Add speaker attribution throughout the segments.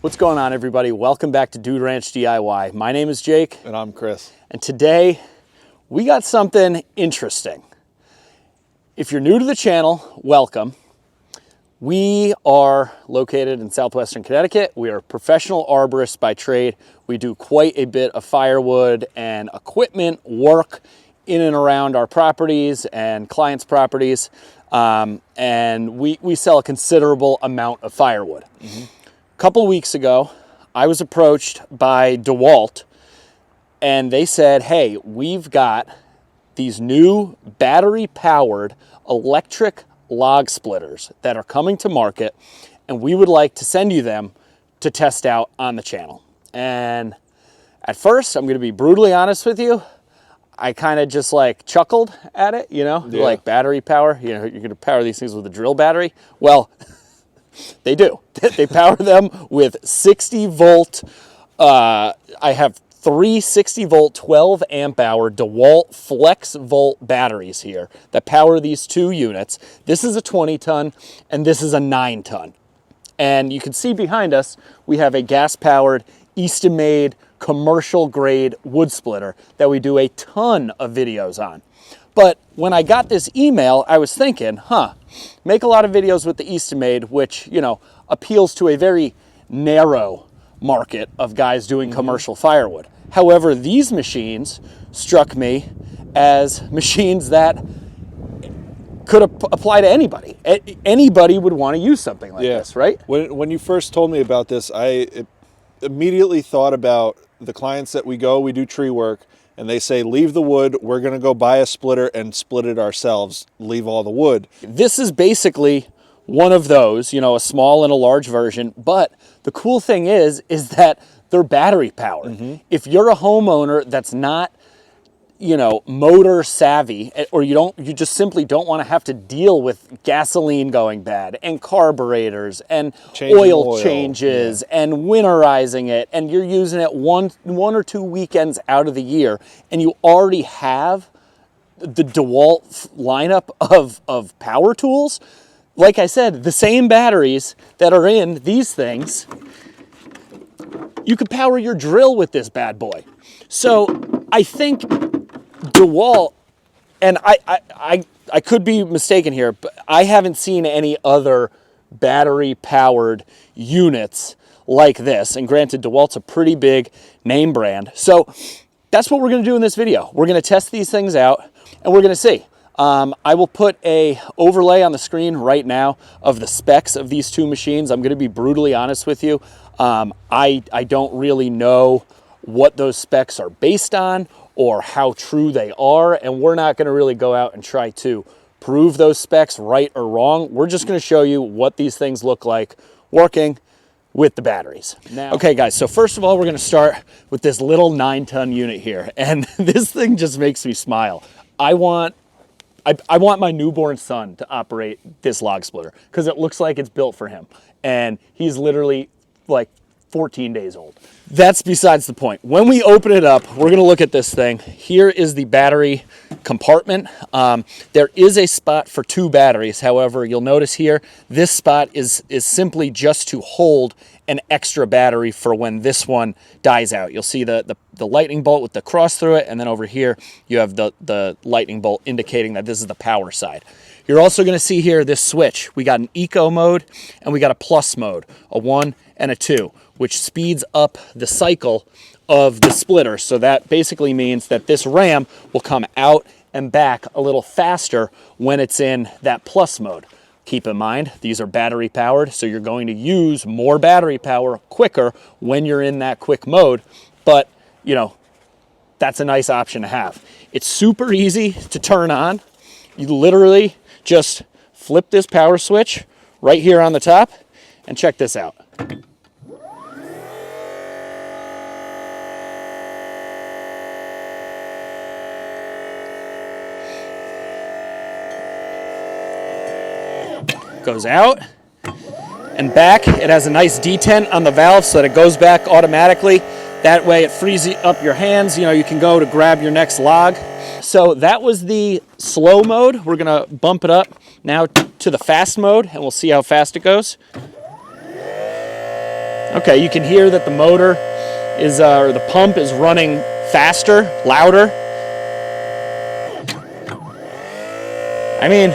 Speaker 1: What's going on, everybody? Welcome back to Dude Ranch DIY. My name is Jake.
Speaker 2: And I'm Chris.
Speaker 1: And today we got something interesting. If you're new to the channel, welcome. We are located in southwestern Connecticut. We are professional arborists by trade. We do quite a bit of firewood and equipment work in and around our properties and clients' properties. And we sell a considerable amount of firewood. A couple weeks ago, I was approached by DeWalt, and they said, hey, we've got these new battery-powered electric log splitters that are coming to market, and we would like to send you them to test out on the channel. And at first, I'm gonna be brutally honest with you, I kind of just like chuckled at it, you know, like battery power, you know, you're gonna power these things with a drill battery. Well, they do. They power them with 60 volt, I have three 60 volt, 12 amp hour DeWalt flex volt batteries here that power these two units. This is a 20 ton and this is a 9 ton. And you can see behind us, we have a gas powered Eastonmade commercial grade wood splitter that we do a ton of videos on. But when I got this email, I was thinking, make a lot of videos with the Eastonmade, which, you know, appeals to a very narrow market of guys doing commercial firewood. However, these machines struck me as machines that could apply to anybody. Anybody would want to use something like this, right?
Speaker 2: When you first told me about this, I immediately thought about the clients that we do tree work, and they say, leave the wood, we're gonna go buy a splitter and split it ourselves, leave all the wood.
Speaker 1: This is basically one of those, you know, a small and a large version, but the cool thing is that they're battery powered. If you're a homeowner that's not, you know, motor savvy, or you just simply don't want to have to deal with gasoline going bad and carburetors and oil changes and winterizing it, and you're using it one or two weekends out of the year, and you already have the DeWalt lineup of power tools. Like I said, the same batteries that are in these things, you could power your drill with this bad boy. So I think DeWalt, and I could be mistaken here, but I haven't seen any other battery-powered units like this. And granted, DeWalt's a pretty big name brand. So that's what we're gonna do in this video. We're gonna test these things out, and we're gonna see. I will put a overlay on the screen right now of the specs of these two machines. I'm gonna be brutally honest with you. I don't really know what those specs are based on or how true they are, and we're not gonna really go out and try to prove those specs right or wrong. We're just gonna show you what these things look like working with the batteries. Now, okay guys, so first of all, we're gonna start with this little 9 ton unit here, and this thing just makes me smile. I want my newborn son to operate this log splitter because it looks like it's built for him, and he's literally like 14 days old. That's besides the point. When we open it up, we're gonna look at this thing. Here is the battery compartment. There is a spot for 2 batteries. However, you'll notice here, this spot is simply just to hold an extra battery for when this one dies out. You'll see the lightning bolt with the cross through it, and then over here, you have the lightning bolt indicating that this is the power side. You're also gonna see here this switch. We got an eco mode and we got a plus mode, a 1 and a 2, which speeds up the cycle of the splitter. So that basically means that this ram will come out and back a little faster when it's in that plus mode. Keep in mind, these are battery powered, so you're going to use more battery power quicker when you're in that quick mode, but you know, that's a nice option to have. It's super easy to turn on. You literally just flip this power switch right here on the top, and check this out. Goes out and back. It has a nice detent on the valve so that it goes back automatically. That way it frees up your hands. You know, you can go to grab your next log. So that was the slow mode. We're gonna bump it up now to the fast mode, and we'll see how fast it goes. Okay, you can hear that the motor is, or the pump is running faster, louder. I mean,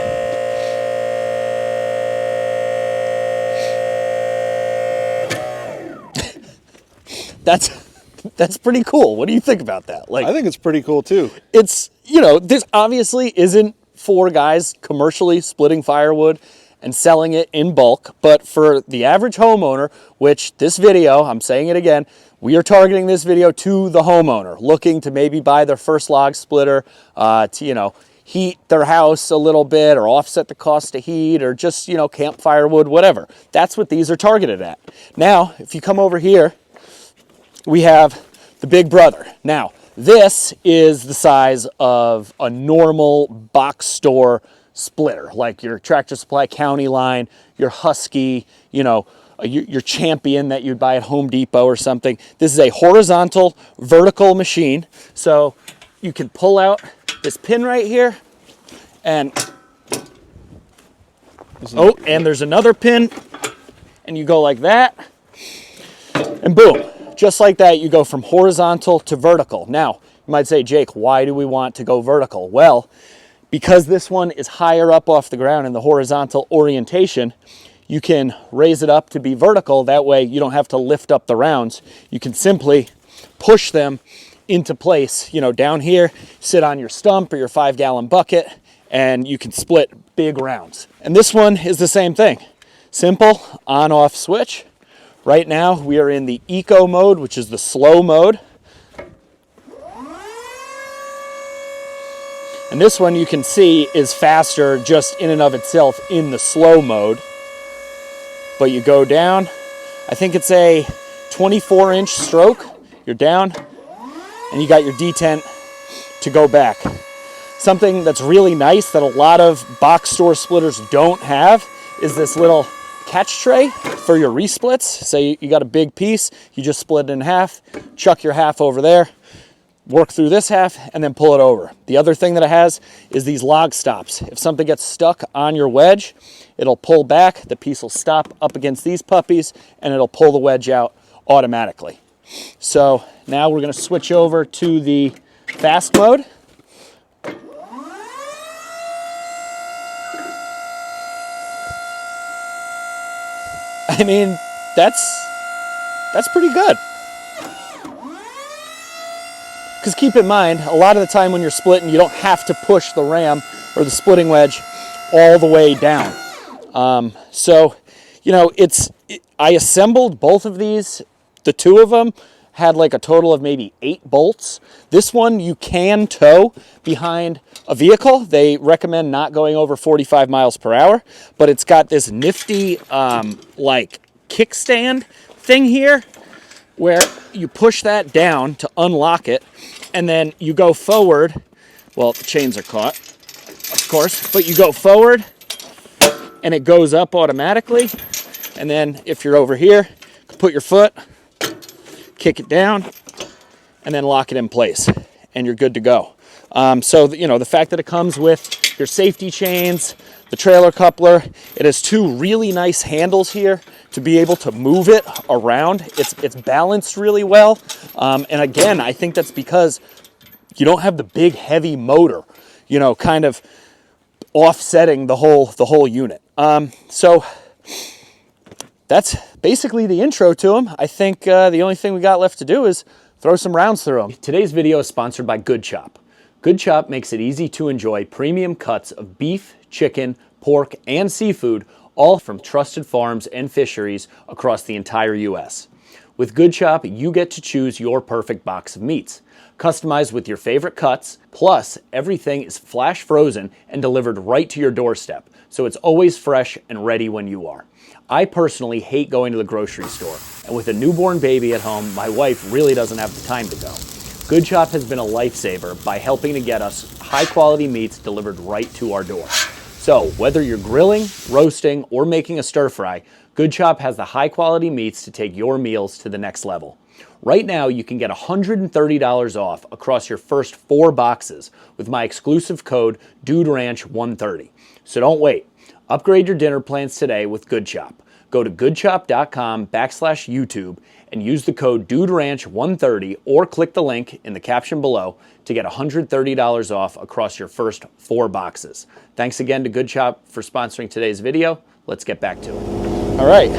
Speaker 1: that's pretty cool. What do you think about that? Like,
Speaker 2: I think it's pretty cool too.
Speaker 1: it's, you know, this obviously isn't for guys commercially splitting firewood and selling it in bulk, but for the average homeowner, which this video, I'm saying it again, we are targeting this video to the homeowner looking to maybe buy their first log splitter, to, you know, heat their house a little bit or offset the cost of heat or just, you know, camp firewood, whatever. That's what these are targeted at. Now, if you come over here, we have the big brother. Now, this is the size of a normal box store splitter, like your Tractor Supply County Line, your Husky, you know, your Champion that you'd buy at Home Depot or something. This is a horizontal, vertical machine. So you can pull out this pin right here, and oh, and there's another pin, and you go like that, and boom. Just like that, you go from horizontal to vertical. Now, you might say, Jake, why do we want to go vertical? Well, because this one is higher up off the ground in the horizontal orientation, you can raise it up to be vertical. That way, you don't have to lift up the rounds. You can simply push them into place. You know, down here, sit on your stump or your 5-gallon bucket, and you can split big rounds. And this one is the same thing. Simple on-off switch. Right now, we are in the eco mode, which is the slow mode. And this one you can see is faster just in and of itself in the slow mode. But you go down, I think it's a 24-inch stroke. You're down, and you got your detent to go back. Something that's really nice that a lot of box store splitters don't have is this little catch tray for your resplits. Say you got a big piece, you just split it in half, chuck your half over there, work through this half, and then pull it over. The other thing that it has is these log stops. If something gets stuck on your wedge, it'll pull back, the piece will stop up against these puppies, and it'll pull the wedge out automatically. So now we're gonna switch over to the fast mode. I mean, that's pretty good. Because keep in mind, a lot of the time when you're splitting, you don't have to push the ram or the splitting wedge all the way down. So, you know, I assembled both of these. The two of them had like a total of maybe 8 bolts. This one you can tow behind a vehicle. They recommend not going over 45 miles per hour, but it's got this nifty like kickstand thing here where you push that down to unlock it, and then you go forward. Well, the chains are caught, of course, but you go forward and it goes up automatically. And then if you're over here, put your foot, kick it down, and then lock it in place, and you're good to go. So, you know, the fact that it comes with your safety chains, the trailer coupler, it has 2 really nice handles here to be able to move it around. It's balanced really well. And again, I think that's because you don't have the big heavy motor, you know, kind of offsetting the whole unit. So that's basically the intro to them. I think the only thing we got left to do is throw some rounds through them. Today's video is sponsored by Good Chop. Good Chop makes it easy to enjoy premium cuts of beef, chicken, pork, and seafood, all from trusted farms and fisheries across the entire U.S. With Good Chop, you get to choose your perfect box of meats, customized with your favorite cuts, plus everything is flash frozen and delivered right to your doorstep, so it's always fresh and ready when you are. I personally hate going to the grocery store, and with a newborn baby at home, my wife really doesn't have the time to go. Good Chop has been a lifesaver by helping to get us high-quality meats delivered right to our door. So whether you're grilling, roasting, or making a stir-fry, Good Chop has the high-quality meats to take your meals to the next level. Right now, you can get $130 off across your first 4 boxes with my exclusive code DudeRanch130. So don't wait. Upgrade your dinner plans today with Good Chop. go to goodchop.com/YouTube and use the code DudeRanch130 or click the link in the caption below to get $130 off across your first 4 boxes. Thanks again to Good Chop for sponsoring today's video. Let's get back to it. All right,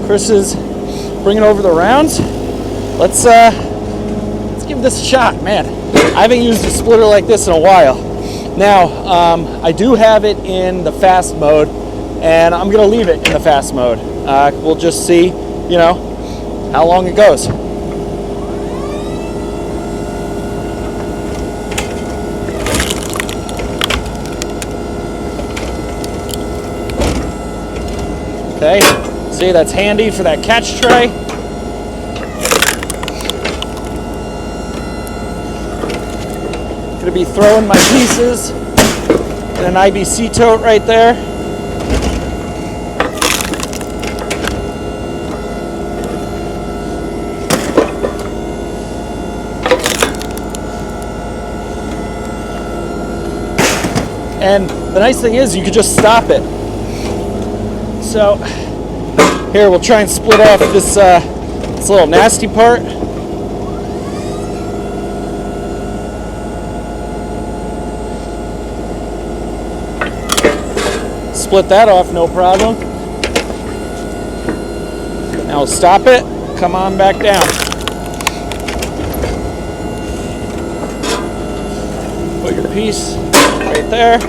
Speaker 1: Chris is bringing over the rounds. Let's give this a shot, man. I haven't used a splitter like this in a while. Now, I do have it in the fast mode, and I'm gonna leave it in the fast mode. We'll just see, you know, how long it goes. Okay, see, that's handy for that catch tray. Gonna be throwing my pieces in an IBC tote right there. And the nice thing is you could just stop it. So here, we'll try and split off this little nasty part. Split that off, no problem. Now we'll stop it, come on back down. Put your piece right there.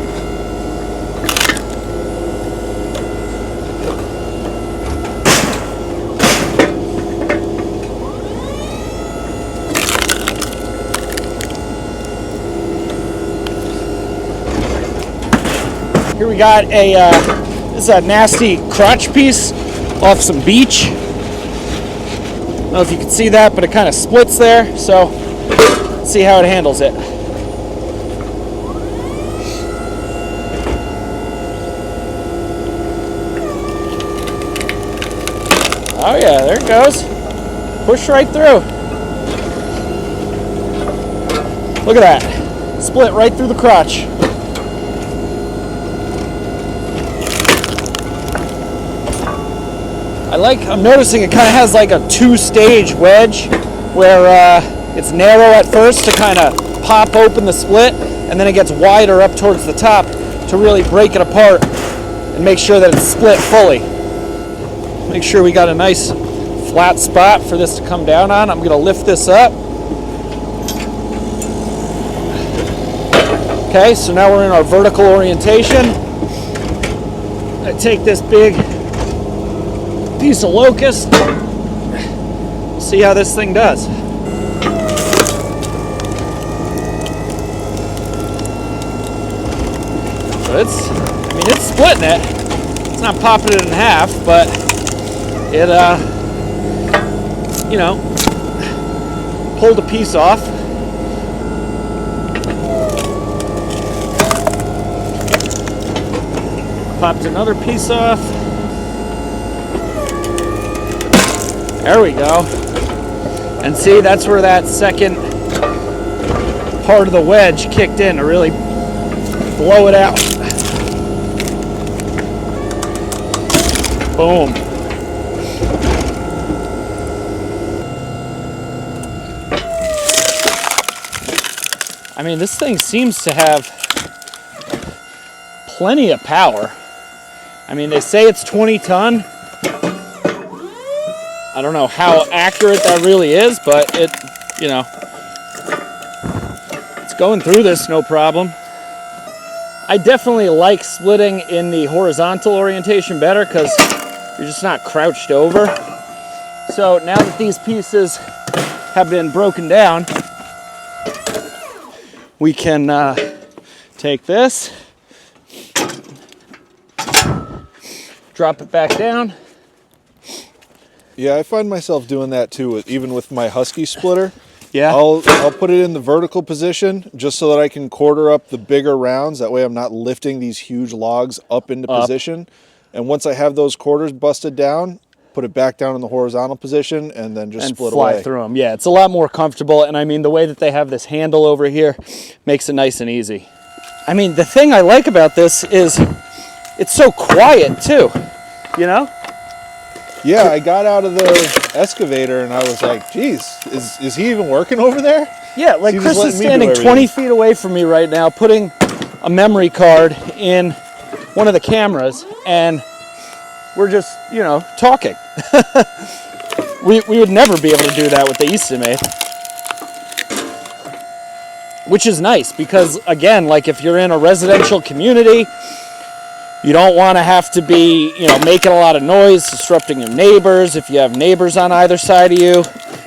Speaker 1: Here we got this is a nasty crotch piece off some beech. I don't know if you can see that, but it kind of splits there. So let's see how it handles it. Oh yeah, there it goes. Push right through. Look at that. Split right through the crotch. I'm noticing it kind of has like a 2-stage wedge where it's narrow at first to kind of pop open the split, and then it gets wider up towards the top to really break it apart and make sure that it's split fully. Make sure we got a nice flat spot for this to come down on. I'm going to lift this up. Okay, so now we're in our vertical orientation. I take this big piece of locust. See how this thing does. So it's splitting it. It's not popping it in half, but it, you know, pulled a piece off. Popped another piece off. There we go. And see, that's where that second part of the wedge kicked in to really blow it out. Boom. I mean, this thing seems to have plenty of power. I mean, they say it's 20 ton. I don't know how accurate that really is, but it, you know, it's going through this no problem. I definitely like splitting in the horizontal orientation better because you're just not crouched over. So now that these pieces have been broken down, we can take this, drop it back down.
Speaker 2: Yeah, I find myself doing that too, even with my Husky splitter.
Speaker 1: Yeah.
Speaker 2: I'll put it in the vertical position just so that I can quarter up the bigger rounds. That way I'm not lifting these huge logs up into position. And once I have those quarters busted down, put it back down in the horizontal position and then just split
Speaker 1: fly
Speaker 2: away.
Speaker 1: through them. Yeah, it's a lot more comfortable. And I mean, the way that they have this handle over here makes it nice and easy. I mean, the thing I like about this is it's so quiet too, you know?
Speaker 2: Yeah, I got out of the excavator and I was like, geez, is he even working over there?
Speaker 1: Yeah, like
Speaker 2: He's
Speaker 1: Chris
Speaker 2: just
Speaker 1: is
Speaker 2: letting me do
Speaker 1: standing 20
Speaker 2: everything.
Speaker 1: feet away from me right now, putting a memory card in one of the cameras, and we're just, you know, talking. we would never be able to do that with the Eastonmade. Which is nice because, again, like if you're in a residential community, you don't want to have to be, you know, making a lot of noise, disrupting your neighbors. If you have neighbors on either side of you,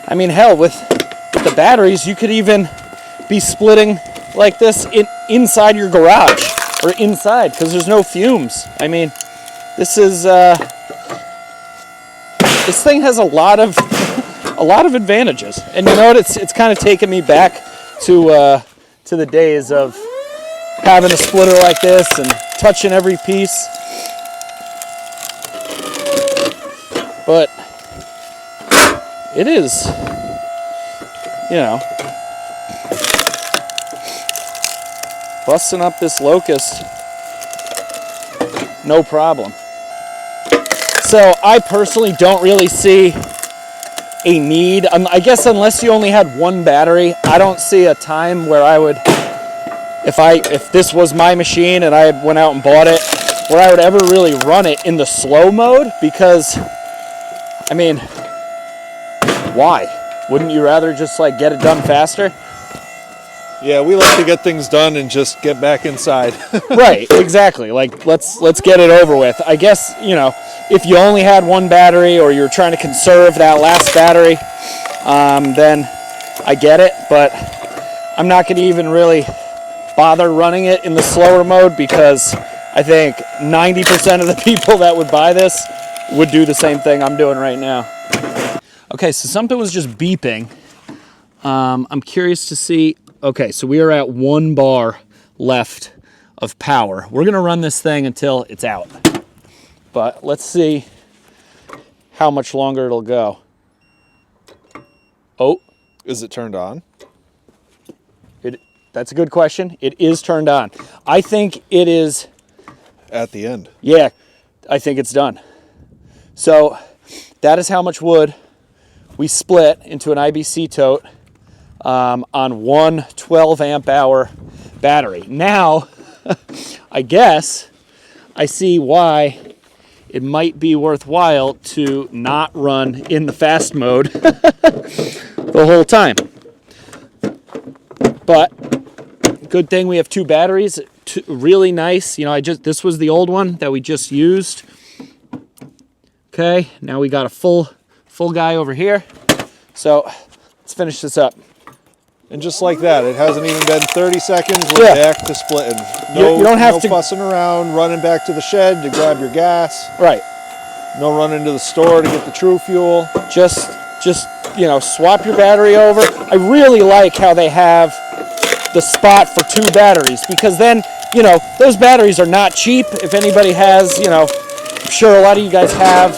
Speaker 1: I mean, hell, with the batteries, you could even be splitting like this inside your garage or inside because there's no fumes. I mean, this is this thing has a lot of advantages, and you know what? It's kind of taken me back to the days of having a splitter like this and touching every piece. But it is, you know, busting up this locust, no problem. So I personally don't really see a need, I guess, unless you only had one battery. I don't see a time where I would, if this was my machine and I went out and bought it, where I would ever really run it in the slow mode, because I mean, why? Wouldn't you rather just like get it done faster?
Speaker 2: Yeah, we like to get things done and just get back inside.
Speaker 1: Right, exactly. Like let's get it over with. I guess, you know, if you only had one battery or you're trying to conserve that last battery, then I get it, but I'm not going to even really bother running it in the slower mode because I think 90% of the people that would buy this would do the same thing I'm doing right now. Okay, so something was just beeping. I'm curious to see. Okay, so we are at 1 bar left of power. We're gonna run this thing until it's out, but let's see how much longer it'll go. Oh,
Speaker 2: Is it turned on?
Speaker 1: That's a good question. It is turned on. I think it is.
Speaker 2: At the end.
Speaker 1: Yeah, I think it's done. So that is how much wood we split into an IBC tote on one 12 amp hour battery. Now, I guess I see why it might be worthwhile to not run in the fast mode the whole time. But good thing we have 2 batteries. Really nice. You know, this was the old one that we just used. Okay, now we got a full guy over here. So let's finish this up.
Speaker 2: And just like that, it hasn't even been 30 seconds, we're back to splitting. No,
Speaker 1: you don't have to
Speaker 2: fussing around, running back to the shed to grab your gas.
Speaker 1: Right.
Speaker 2: No running to the store to get the true fuel.
Speaker 1: Just you know, swap your battery over. I really like how they have the spot for 2 batteries, because then, you know, those batteries are not cheap. If anybody has, you know, I'm sure a lot of you guys have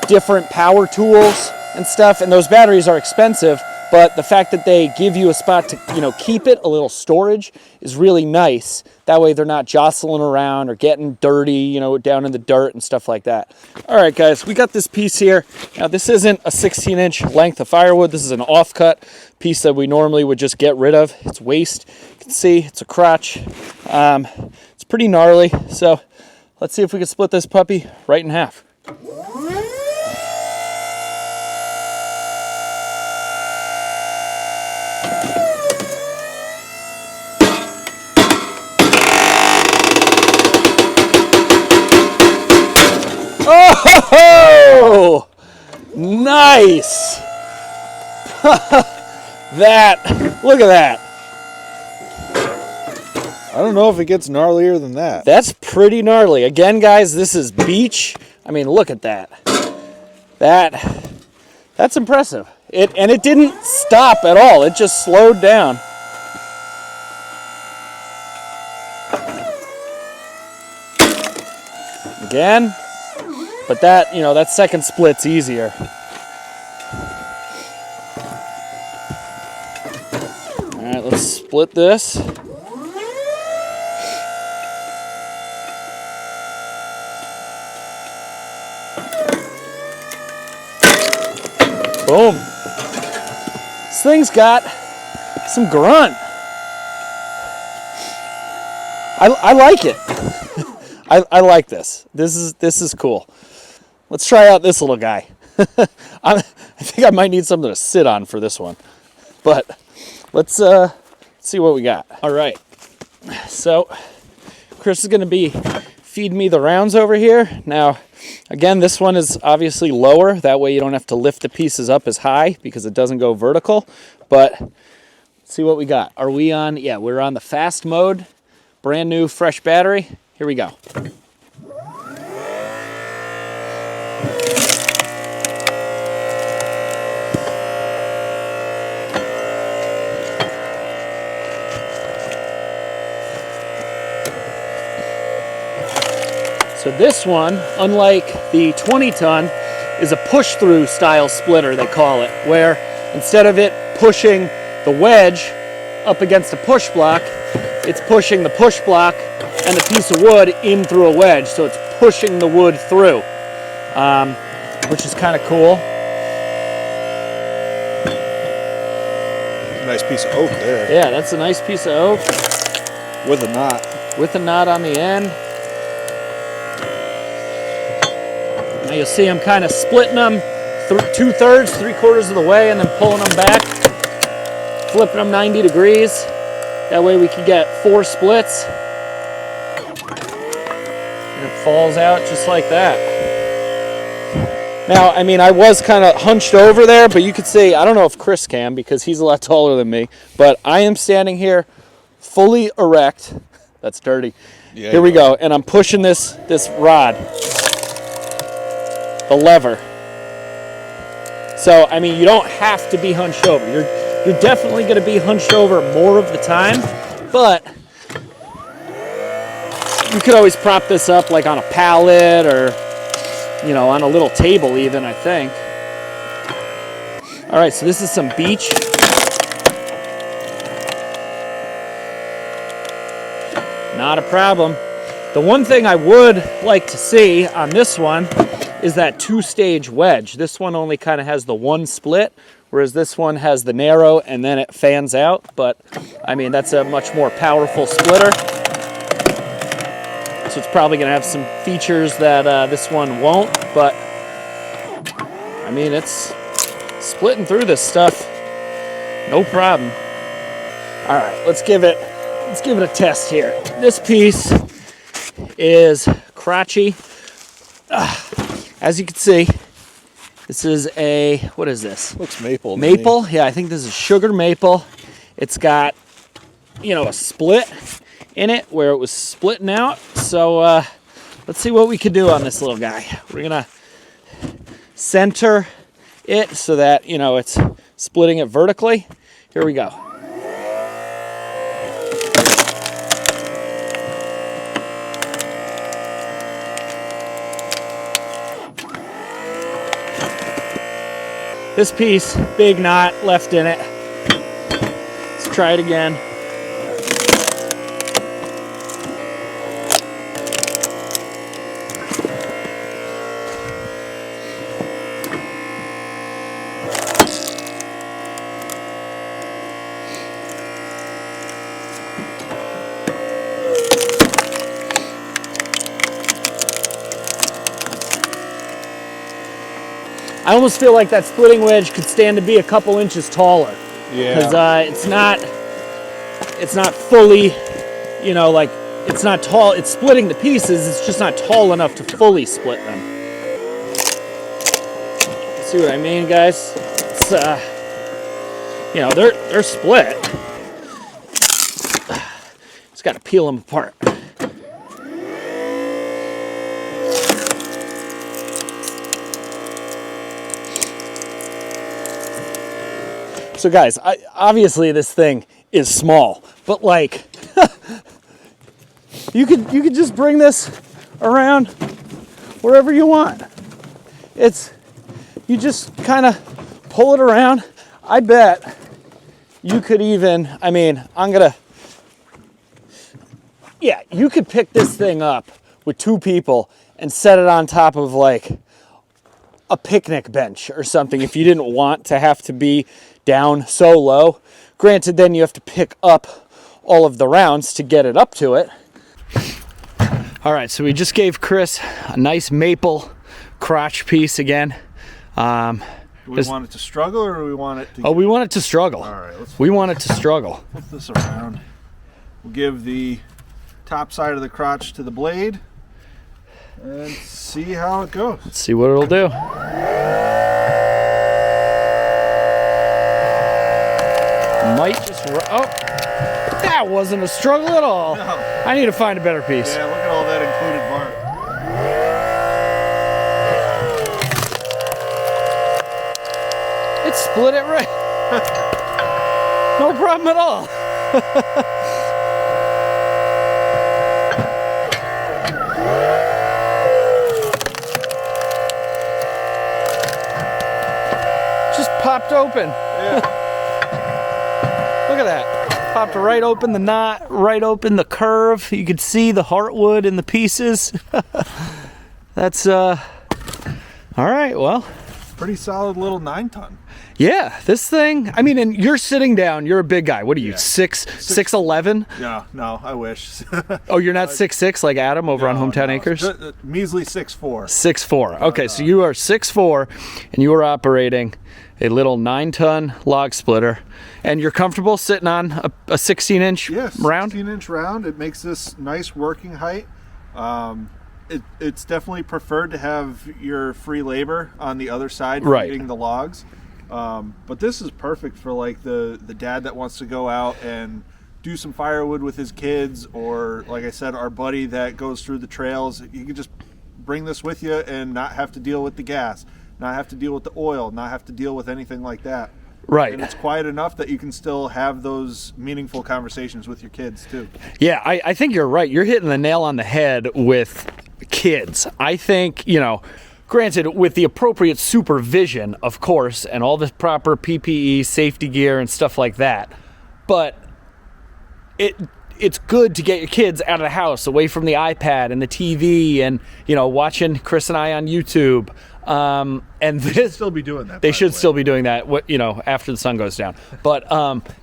Speaker 1: different power tools and stuff, and those batteries are expensive, but the fact that they give you a spot to, you know, keep it, a little storage, is really nice. That way they're not jostling around or getting dirty, you know, down in the dirt and stuff like that. All right, guys, we got this piece here. Now, this isn't a 16-inch length of firewood. This is an offcut piece that we normally would just get rid of. It's waste. You can see it's a crotch. It's pretty gnarly. So let's see if we can split this puppy right in half. Oh, nice. Look at that.
Speaker 2: I don't know if it gets gnarlier than that.
Speaker 1: That's pretty gnarly. Again, guys, this is beech. I mean, look at that. That's impressive. And it didn't stop at all. It just slowed down. Again. But that, you know, that second split's easier. All right, let's split this. thing's got some grunt. I like it. I like this. This is cool. Let's try out this little guy. I think I might need something to sit on for this one, but let's see what we got. All right, so Chris is going to be feeding me the rounds over here. Now, again, this one is obviously lower. That way you don't have to lift the pieces up as high because it doesn't go vertical. But let's see what we got. Are we on? Yeah, we're on the fast mode. Brand new, fresh battery. Here we go. So this one, unlike the 20-ton, is a push-through style splitter, they call it, where instead of it pushing the wedge up against a push block, it's pushing the push block and the piece of wood in through a wedge. So it's pushing the wood through, which is kind of cool.
Speaker 2: Nice piece of oak there.
Speaker 1: Yeah, that's a nice piece of oak.
Speaker 2: With a knot.
Speaker 1: With a knot on the end. Now you'll see I'm kind of splitting them 2/3, 3/4 of the way, and then pulling them back, flipping them 90 degrees. That way we can get 4 splits. And it falls out just like that. Now, I mean, I was kind of hunched over there, but you could see, I don't know if Chris can because he's a lot taller than me, but I am standing here fully erect. That's dirty.
Speaker 2: Yeah,
Speaker 1: here we go, and I'm pushing this rod, the lever. So, I mean, you don't have to be hunched over. You're definitely going to be hunched over more of the time, but you could always prop this up like on a pallet or, you know, on a little table even, I think. All right, so this is some beech. Not a problem. The one thing I would like to see on this one is that 2-stage wedge. This one only kind of has the 1 split, whereas this one has the narrow and then it fans out. But I mean, that's a much more powerful splitter. So it's probably gonna have some features that this one won't, but I mean, it's splitting through this stuff, no problem. All right, let's give it a test here. This piece is crotchy. As you can see, this is a, what is this?
Speaker 2: Looks maple.
Speaker 1: Maple? Yeah, I think this is sugar maple. It's got, you know, a split in it where it was splitting out. So let's see what we can do on this little guy. We're gonna center it so that, you know, it's splitting it vertically. Here we go. This piece, big knot left in it. Let's try it again. I almost feel like that splitting wedge could stand to be a couple inches taller.
Speaker 2: Yeah.
Speaker 1: Because it's not fully, you know, like, it's not tall. It's splitting the pieces. It's just not tall enough to fully split them. See what I mean, guys? It's, you know, they're split. Just got to peel them apart. So guys, obviously this thing is small, but like, you could just bring this around wherever you want. You just kind of pull it around. I bet you could even, I mean, yeah, you could pick this thing up with 2 people and set it on top of like a picnic bench or something if you didn't want to have to be down so low. Granted, then you have to pick up all of the rounds to get it up to it. All right, so we just gave Chris a nice maple crotch piece again.
Speaker 2: Do we want it to struggle, or do we want it to...
Speaker 1: Oh, we want it to struggle.
Speaker 2: All right,
Speaker 1: we want it to struggle.
Speaker 2: Flip this around. We'll give the top side of the crotch to the blade and see how it goes.
Speaker 1: Let's see what it'll do. Might just... Oh, that wasn't a struggle at all.
Speaker 2: No.
Speaker 1: I need to find a better piece.
Speaker 2: Yeah, look at all that included bark.
Speaker 1: It split it right. No problem at all. Just popped open.
Speaker 2: Yeah.
Speaker 1: Look at that. Popped right open the knot, right open the curve. You could see the heartwood in the pieces. That's, all right, well.
Speaker 2: Pretty solid little 9-ton.
Speaker 1: Yeah, this thing, I mean, and you're sitting down, you're a big guy. What are you,
Speaker 2: Yeah.
Speaker 1: 6'11"?
Speaker 2: Yeah, no, I wish.
Speaker 1: Oh, you're not 6'6" like Adam over on Hometown Acres?
Speaker 2: Measly 6'4".
Speaker 1: 6'4". Okay, so you are 6'4", and you are operating a little 9-ton log splitter, and you're comfortable sitting on a 16-inch round?
Speaker 2: 16-inch round. It makes this nice working height. It's definitely preferred to have your free labor on the other side feeding the logs. But this is perfect for like the dad that wants to go out and do some firewood with his kids, or like I said, our buddy that goes through the trails. You can just bring this with you and not have to deal with the gas, not have to deal with the oil, not have to deal with anything like that.
Speaker 1: Right.
Speaker 2: And it's quiet enough that you can still have those meaningful conversations with your kids too.
Speaker 1: Yeah, I think you're right. You're hitting the nail on the head with kids. I think, you know, granted, with the appropriate supervision, of course, and all the proper PPE, safety gear, and stuff like that, but it's good to get your kids out of the house, away from the iPad and the TV, and, you know, watching Chris and I on YouTube. And
Speaker 2: they should still be doing that.
Speaker 1: They should still be doing that, you know, after the sun goes down. But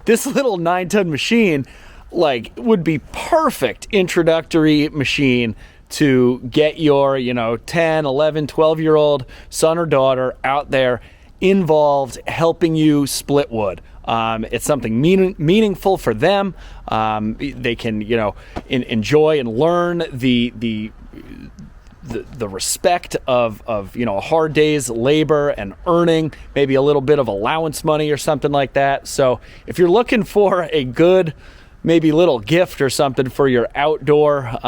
Speaker 1: this little 9-ton machine, like, would be perfect introductory machine to get your, you know, 10, 11, 12-year-old son or daughter out there involved helping you split wood. It's something meaningful for them. They can, you know, enjoy and learn the respect of, you know, a hard day's labor and earning maybe a little bit of allowance money or something like that. So if you're looking for a good, maybe little gift or something for your outdoor,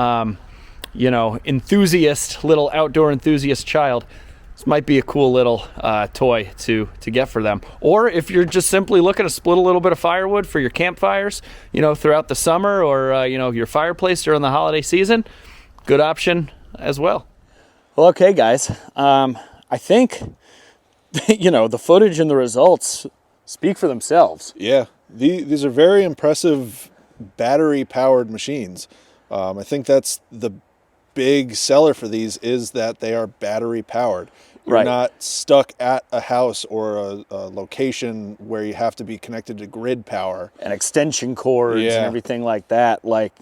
Speaker 1: you know, little outdoor enthusiast child, this might be a cool little toy to get for them. Or if you're just simply looking to split a little bit of firewood for your campfires, you know, throughout the summer, or, you know, your fireplace during the holiday season, good option as well. Well, okay, guys. I think, you know, the footage and the results speak for themselves.
Speaker 2: Yeah, these are very impressive battery-powered machines. I think that's the big seller for these, is that they are battery-powered. You're not stuck at a house or a location where you have to be connected to grid power.
Speaker 1: And extension cords and everything like that. Like,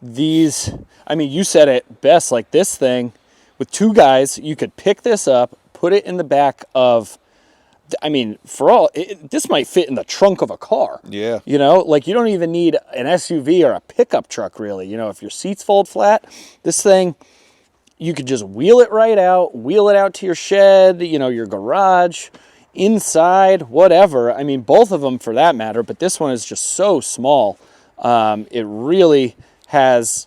Speaker 1: these, I mean, you said it best, like this thing, with two guys, you could pick this up, put it in the back of, I mean, this might fit in the trunk of a car.
Speaker 2: Yeah.
Speaker 1: You know, like, you don't even need an SUV or a pickup truck, really. You know, if your seats fold flat, this thing, you could just wheel it right out, wheel it out to your shed, you know, your garage, inside, whatever. I mean, both of them for that matter, but this one is just so small. It really has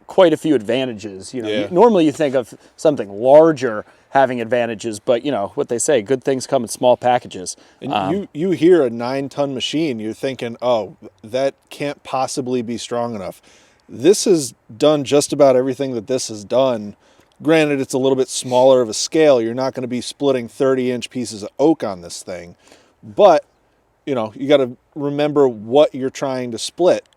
Speaker 1: quite a few advantages. You know, normally you think of something larger having advantages, but you know what they say, good things come in small packages.
Speaker 2: And you hear a 9-ton machine, you're thinking, oh, that can't possibly be strong enough. This has done just about everything that this has done. Granted, it's a little bit smaller of a scale. You're not going to be splitting 30-inch pieces of oak on this thing, but you know, you got to remember what you're trying to split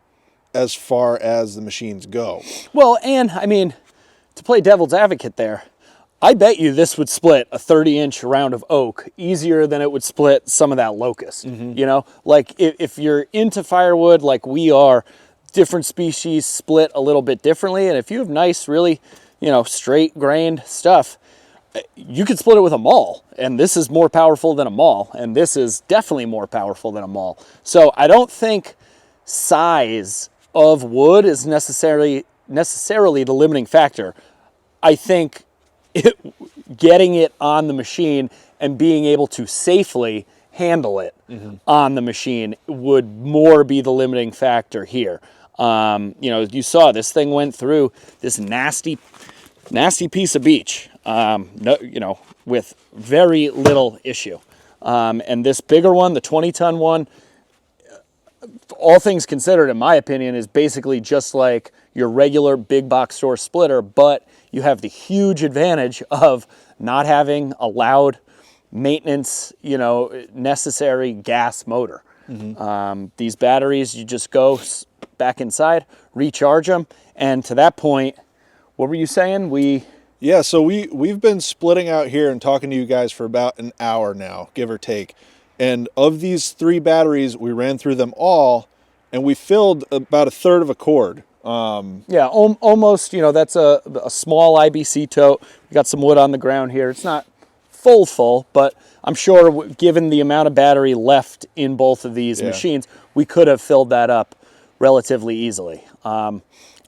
Speaker 2: as far as the machines go.
Speaker 1: Well, and I mean, to play devil's advocate there, I bet you this would split a 30-inch round of oak easier than it would split some of that locust. You know, like if you're into firewood like we are, different species split a little bit differently. And if you have nice, really, you know, straight grained stuff, you could split it with a maul, and this is more powerful than a maul, and this is definitely more powerful than a maul. So I don't think size of wood is necessarily the limiting factor. I think getting it on the machine and being able to safely handle it on the machine would more be the limiting factor here. You know, you saw this thing went through this nasty piece of beech, no, you know, with very little issue. And this bigger one, the 20-ton one, all things considered, in my opinion, is basically just like your regular big box store splitter, but you have the huge advantage of not having a loud maintenance, you know, necessary gas motor. These batteries, you just go back inside, recharge them, and to that point, what were you saying?
Speaker 2: Yeah, so we've been splitting out here and talking to you guys for about an hour now, give or take. And of these 3 batteries, we ran through them all, and we filled about 1/3 of a cord.
Speaker 1: Yeah, almost, you know, that's a small IBC tote. We got some wood on the ground here. It's not full, but I'm sure given the amount of battery left in both of these machines, we could have filled that up relatively easily.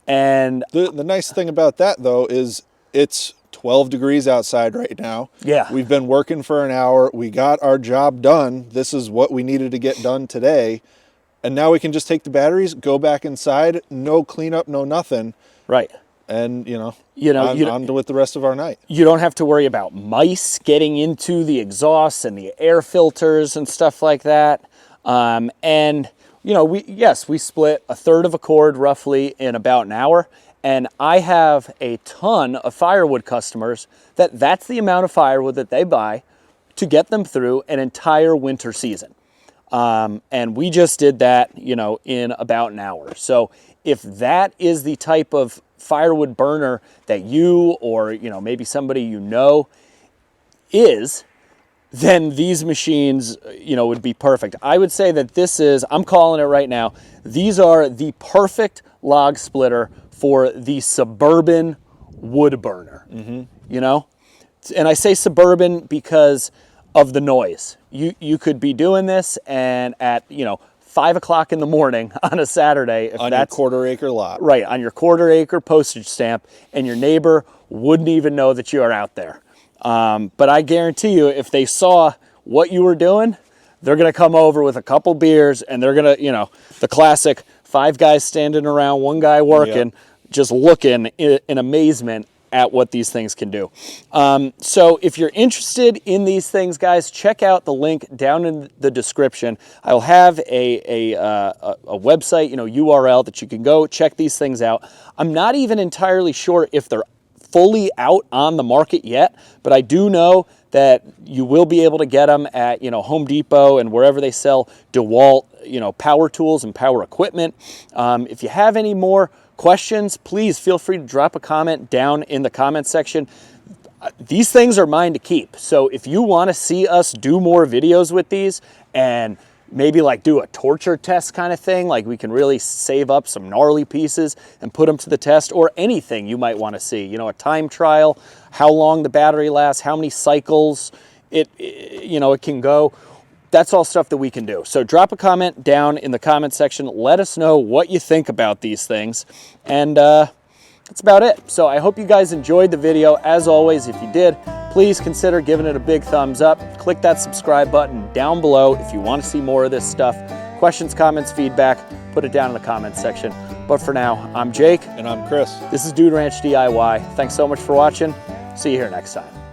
Speaker 1: And
Speaker 2: the nice thing about that, though, is it's 12 degrees outside right now.
Speaker 1: Yeah.
Speaker 2: We've been working for an hour. We got our job done. This is what we needed to get done today. And now we can just take the batteries, go back inside, no cleanup, no nothing.
Speaker 1: Right.
Speaker 2: And, you know, on with the rest of our night. You
Speaker 1: don't have to worry about mice getting into the exhausts and the air filters and stuff like that. And, you know, we split 1/3 of a cord roughly in about an hour. And I have a ton of firewood customers that's the amount of firewood that they buy to get them through an entire winter season. And we just did that, you know, in about an hour. So if that is the type of firewood burner that you or, you know, maybe somebody you know is, then these machines, you know, would be perfect. I would say that I'm calling it right now, these are the perfect log splitter for the suburban wood burner, you know? And I say suburban because of the noise. You could be doing this and at, you know, 5 o'clock in the morning on a Saturday.
Speaker 2: On your 1/4 acre lot.
Speaker 1: Right, on your 1/4 acre postage stamp, and your neighbor wouldn't even know that you are out there. But I guarantee you, if they saw what you were doing, they're gonna come over with a couple beers and they're gonna, you know, the classic 5 guys standing around, 1 guy working, just looking in amazement at what these things can do. So if you're interested in these things, guys, check out the link down in the description. I'll have a website, you know, URL that you can go check these things out. I'm not even entirely sure if they're fully out on the market yet, but I do know that you will be able to get them at, you know, Home Depot and wherever they sell DeWalt, you know, power tools and power equipment. If you have any more questions, please feel free to drop a comment down in the comment section. These things are mine to keep. So if you want to see us do more videos with these and maybe like do a torture test kind of thing, like we can really save up some gnarly pieces and put them to the test, or anything you might want to see, you know, a time trial, how long the battery lasts, how many cycles it can go. That's all stuff that we can do. So drop a comment down in the comment section. Let us know what you think about these things. And that's about it. So I hope you guys enjoyed the video. As always, if you did, please consider giving it a big thumbs up. Click that subscribe button down below if you want to see more of this stuff. Questions, comments, feedback, put it down in the comments section. But for now, I'm Jake.
Speaker 2: And I'm Chris.
Speaker 1: This is Dude Ranch DIY. Thanks so much for watching. See you here next time.